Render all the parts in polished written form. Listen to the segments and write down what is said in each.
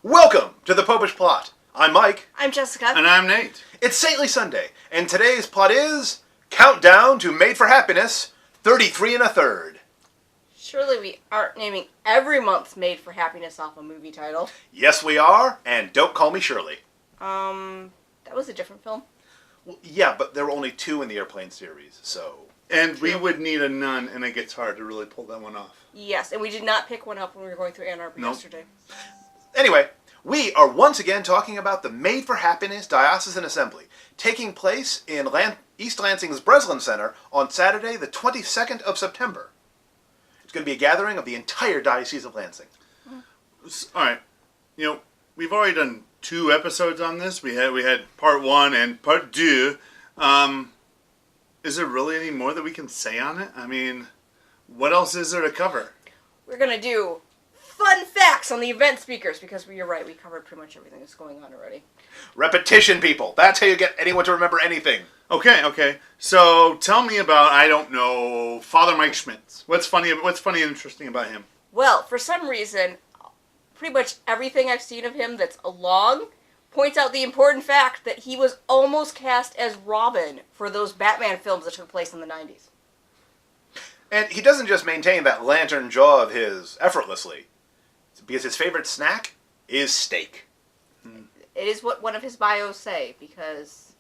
Welcome to the Popish Plot. I'm Mike. I'm Jessica. And I'm Nate. It's Saintly Sunday, and today's plot is Countdown to Made for Happiness, 33 1/3. Surely we aren't naming every month's Made for Happiness off a movie title. Yes, we are, and don't call me Shirley. That was a different film. Well, yeah, but there were only 2 in the Airplane series, so... And we would need a nun, and it gets hard to really pull that one off. Yes, and we did not pick one up when we were going through Ann Arbor yesterday. Anyway, we are once again talking about the Made for Happiness Diocesan Assembly, taking place in East Lansing's Breslin Center on Saturday, the 22nd of September. It's going to be a gathering of the entire Diocese of Lansing. All right. We've already done 2 episodes on this. We had part 1 and part 2. Is there really any more that we can say on it? I mean, what else is there to cover? We're going to do fun facts on the event speakers, because you're right, we covered pretty much everything that's going on already. Repetition, people. That's how you get anyone to remember anything. Okay. So tell me about, I don't know, Father Mike Schmitz. What's funny and interesting about him? Well, for some reason, pretty much everything I've seen of him that's long points out the important fact that he was almost cast as Robin for those Batman films that took place in the 90s. And he doesn't just maintain that lantern jaw of his effortlessly, because his favorite snack is steak. It is what one of his bios say, because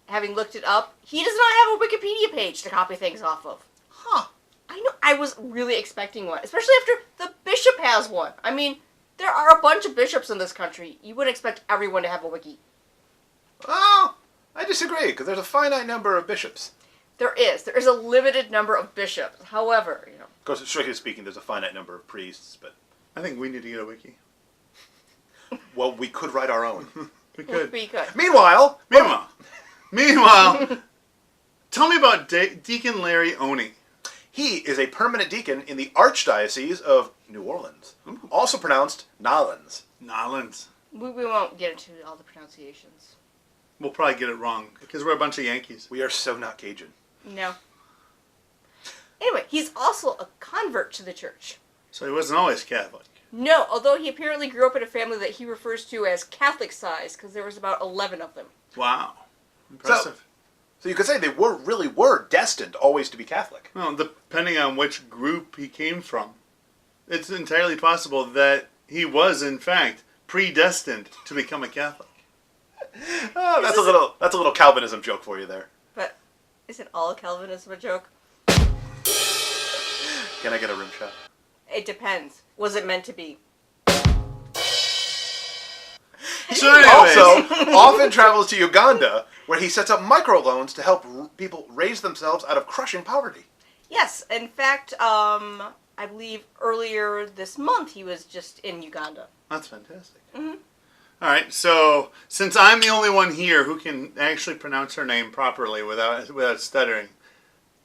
having looked it up, he does not have a Wikipedia page to copy things off of. Huh. I know, I was really expecting one, especially after the bishop has one. I mean, there are a bunch of bishops in this country. You wouldn't expect everyone to have a wiki. Oh, I disagree, because there's a finite number of bishops. There is. There is a limited number of bishops. However, Of course, strictly speaking, there's a finite number of priests, but... I think we need to get a wiki. Well, we could write our own. We could. We could. Meanwhile, tell me about Deacon Larry Oney. he is a permanent deacon in the Archdiocese of New Orleans, also pronounced Nolans. Nolans. We won't get into all the pronunciations. We'll probably get it wrong, because we're a bunch of Yankees. We are so not Cajun. No. Anyway, he's also a convert to the church. So he wasn't always Catholic. No, although he apparently grew up in a family that he refers to as Catholic size, because there was about 11 of them. Wow. Impressive. So you could say they really were destined always to be Catholic. Well, depending on which group he came from, it's entirely possible that he was, in fact, predestined to become a Catholic. Oh, that's a little Calvinism joke for you there. But isn't all Calvinism a joke? Can I get a rim shot? It depends. Was it meant to be? So anyways, Also, often travels to Uganda, where he sets up microloans to help people raise themselves out of crushing poverty. Yes. In fact, I believe earlier this month he was just in Uganda. that's fantastic. Mm-hmm. All right, so since I'm the only one here who can actually pronounce her name properly without stuttering,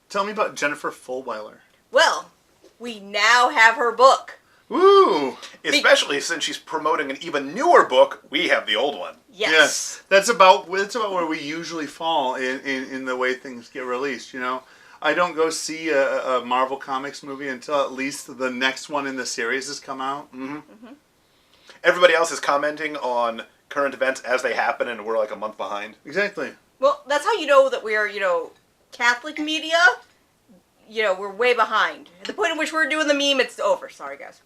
tell me about Jennifer Fulwiler. Well, we now have her book. Woo! Especially since she's promoting an even newer book, we have the old one. Yes. That's about where we usually fall in the way things get released, I don't go see a Marvel Comics movie until at least the next one in the series has come out. Mm-hmm. Mm-hmm. Everybody else is commenting on current events as they happen, and we're like a month behind. Exactly. Well, that's how you know that we're, Catholic media. We're way behind. At the point in which we're doing the meme, it's over. Sorry, guys.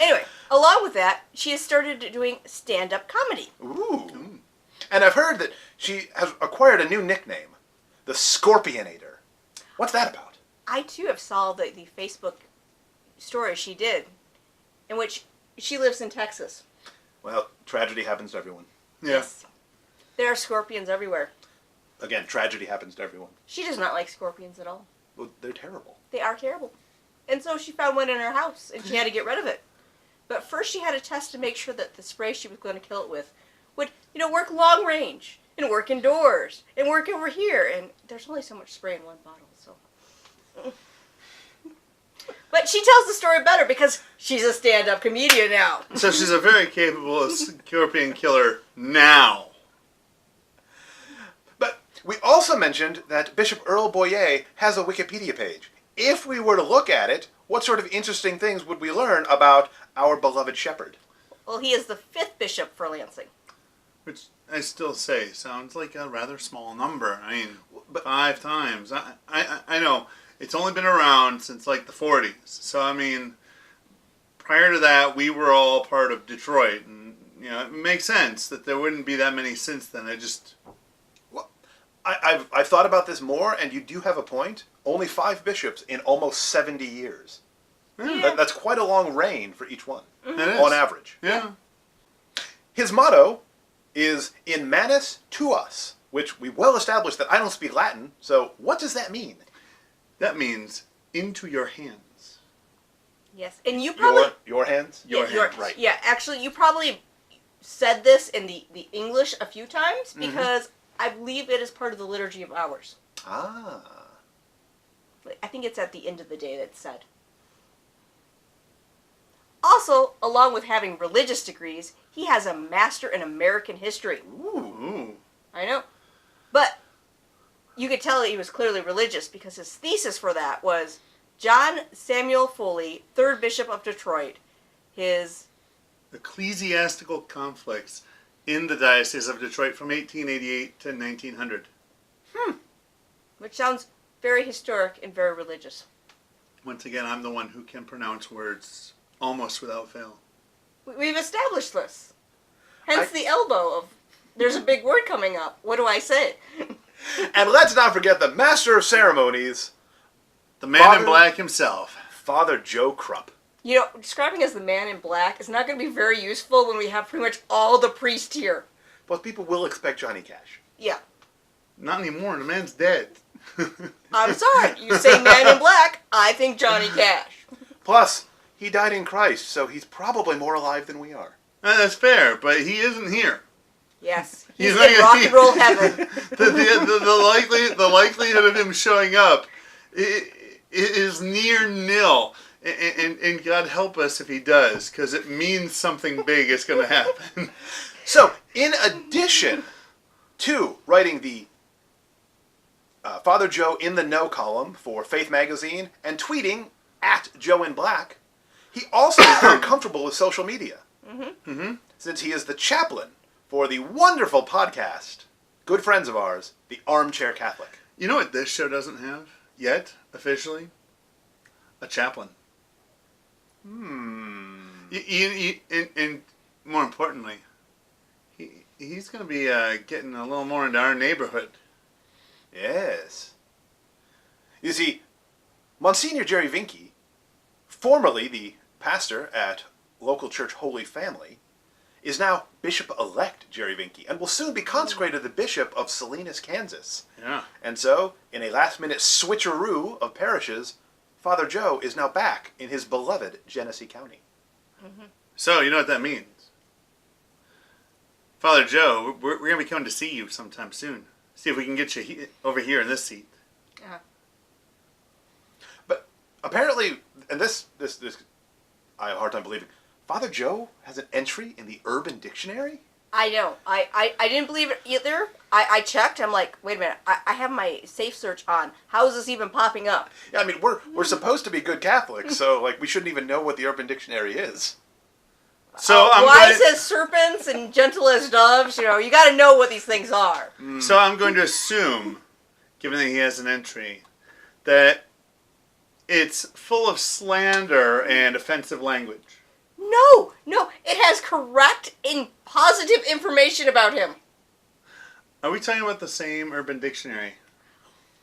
Anyway, along with that, she has started doing stand-up comedy. Ooh. And I've heard that she has acquired a new nickname, the Scorpionator. What's that about? I, too, have saw the Facebook story she did, in which she lives in Texas. Well, tragedy happens to everyone. Yeah. Yes. There are scorpions everywhere. Again, tragedy happens to everyone. She does not like scorpions at all. Well, they're terrible. They are terrible. And so she found one in her house, and she had to get rid of it. But first she had a test to make sure that the spray she was going to kill it with would, work long range, and work indoors, and work over here. And there's only so much spray in one bottle, so... But she tells the story better because she's a stand-up comedian now. So she's a very capable scorpion killer now. But we also mentioned that Bishop Earl Boyer has a Wikipedia page. If we were to look at it, what sort of interesting things would we learn about our beloved shepherd? Well, he is the 5th bishop for Lansing. Which I still say sounds like a rather small number. I mean, But- 5 times. I know it's only been around since like the 40s. So I mean, prior to that, we were all part of Detroit, and it makes sense that there wouldn't be that many since then. I've thought about this more, and you do have a point. Only 5 bishops in almost 70 years. Yeah. That's quite a long reign for each one, It is. on average. Yeah. His motto is "In manus tuas," which we well established that I don't speak Latin, so what does that mean? That means into your hands. Yes, and you probably... Your hands? Your yeah, hands. Right. Yeah, actually, you probably said this in the English a few times, because I believe it is part of the Liturgy of Hours. Ah. I think it's at the end of the day that's said. Also, along with having religious degrees, he has a master in American history. Ooh. I know. But you could tell he was clearly religious because his thesis for that was John Samuel Foley, 3rd Bishop of Detroit. His... Ecclesiastical conflicts in the Diocese of Detroit from 1888 to 1900. Which sounds very historic and very religious. Once again, I'm the one who can pronounce words almost without fail. We've established this. Hence the elbow of, there's a big word coming up. What do I say? And let's not forget the master of ceremonies, The man in black himself. Father Joe Krupp. You know, describing as the man in black is not going to be very useful when we have pretty much all the priests here. But people will expect Johnny Cash. Yeah. Not anymore. The man's dead. I'm sorry. You say man in black, I think Johnny Cash. Plus, he died in Christ, so he's probably more alive than we are. That's fair, but he isn't here. Yes. He's not in gonna rock be- and roll heaven. the likelihood of him showing up is near nil. And God help us if he does, because it means something big is going to happen. So, in addition to writing the Father Joe in the Know column for Faith Magazine and tweeting at Joe in Black, he also is very comfortable with social media. Since he is the chaplain for the wonderful podcast, good friends of ours, the Armchair Catholic. You know what this show doesn't have yet, officially? A chaplain. And more importantly, he's going to be getting a little more into our neighborhood. Yes. You see, Monsignor Jerry Vinke, formerly the pastor at local church Holy Family, is now Bishop-elect Jerry Vinke, and will soon be consecrated the Bishop of Salinas, Kansas. Yeah. And so, in a last-minute switcheroo of parishes, Father Joe is now back in his beloved Genesee County. So, you know what that means. Father Joe, we're going to be coming to see you sometime soon. See if we can get you over here in this seat. But apparently, and this I have a hard time believing, Father Joe has an entry in the Urban Dictionary? I know. I didn't believe it either. I checked. I'm like, wait a minute. I have my safe search on. How is this even popping up? Yeah, I mean, we're supposed to be good Catholics, so like we shouldn't even know what the Urban Dictionary is. So wise as serpents and gentle as doves. You know, you got to know what these things are. So I'm going to assume, given that he has an entry, that it's full of slander and offensive language. No, it has correct and positive information about him. Are we talking about the same Urban Dictionary?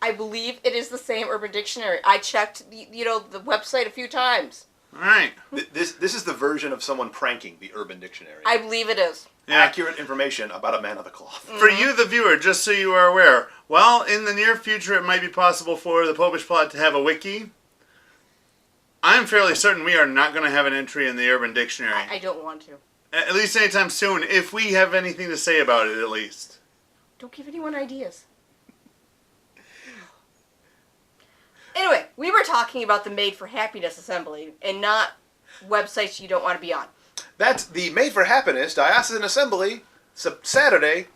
I believe it is the same Urban Dictionary. I checked, the website a few times. All right. This is the version of someone pranking the Urban Dictionary. I believe it is. Yeah. Accurate information about a man of the cloth. For you, the viewer, just so you are aware, while in the near future it might be possible for the Popish Plot to have a wiki, I'm fairly certain we are not going to have an entry in the Urban Dictionary. I don't want to. At least anytime soon, if we have anything to say about it, at least. Don't give anyone ideas. Anyway, we were talking about the Made for Happiness Assembly and not websites you don't want to be on. That's the Made for Happiness Diocesan Assembly, Saturday,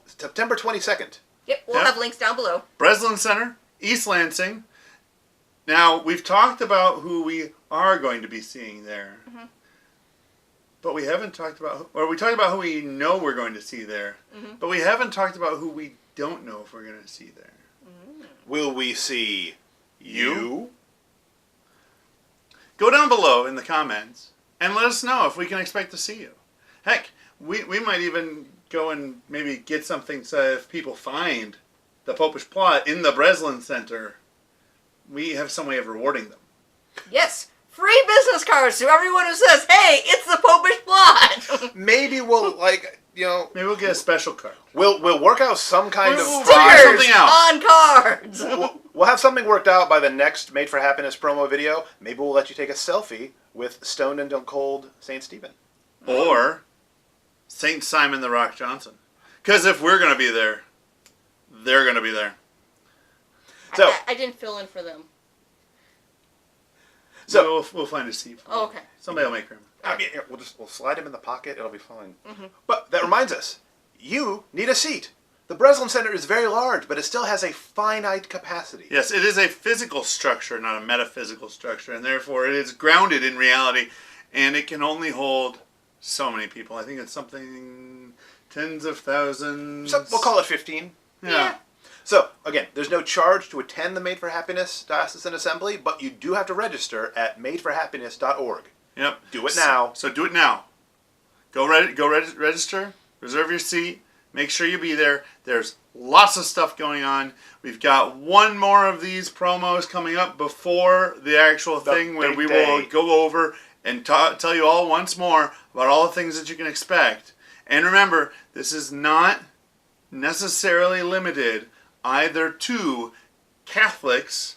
September 22nd. Yep, we'll Yep. have links down below. Breslin Center, East Lansing. Now, we've talked about who we are going to be seeing there. But we haven't talked about, or we talked about who we know we're going to see there. Mm-hmm. But we haven't talked about who we don't know if we're going to see there. Will we see you? Go down below in the comments and let us know if we can expect to see you. Heck, we might even go and maybe get something so if people find the Popish plot in the Breslin Center, we have some way of rewarding them. Yes, free business cards to everyone who says, "Hey, it's the Popish plot." Maybe we'll Maybe we'll get a special card. we'll work out some kind of We'll prize. figure something out. On cards. We'll have something worked out by the next Made for Happiness promo video. Maybe we'll let you take a selfie with Stoned and Cold St. Stephen. Or St. Simon the Rock Johnson. Because if we're going to be there, they're going to be there. So I didn't fill in for them. So we'll find a seat. Oh, okay. Somebody will make room. I mean, we'll slide him in the pocket. It'll be fine. Mm-hmm. But that reminds us, you need a seat. The Breslin Center is very large, but it still has a finite capacity. Yes, it is a physical structure, not a metaphysical structure, and therefore it is grounded in reality, and it can only hold so many people. I think it's something tens of thousands. So we'll call it 15. Yeah. So, again, there's no charge to attend the Made for Happiness Diocesan Assembly, but you do have to register at madeforhappiness.org. Yep. Do it now. So do it now. Go register, reserve your seat, make sure you be there. There's lots of stuff going on. We've got one more of these promos coming up before the actual thing where we will go over and tell you all once more about all the things that you can expect. And remember, this is not necessarily limited either to Catholics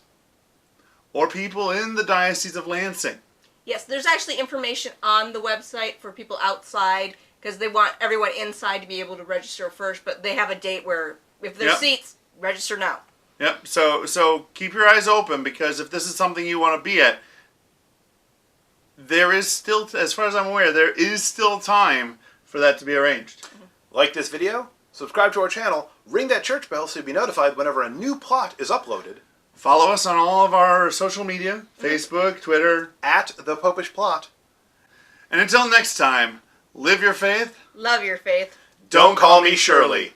or people in the Diocese of Lansing. Yes, there's actually information on the website for people outside because they want everyone inside to be able to register first, but they have a date where if there's seats, register now. Yep, so keep your eyes open because if this is something you want to be at, there is still, as far as I'm aware, there is still time for that to be arranged. Like this video? Subscribe to our channel, ring that church bell so you'll be notified whenever a new plot is uploaded. Follow us on all of our social media, Facebook, Twitter. At The Popish Plot. And until next time, live your faith. Love your faith. Don't call me Shirley.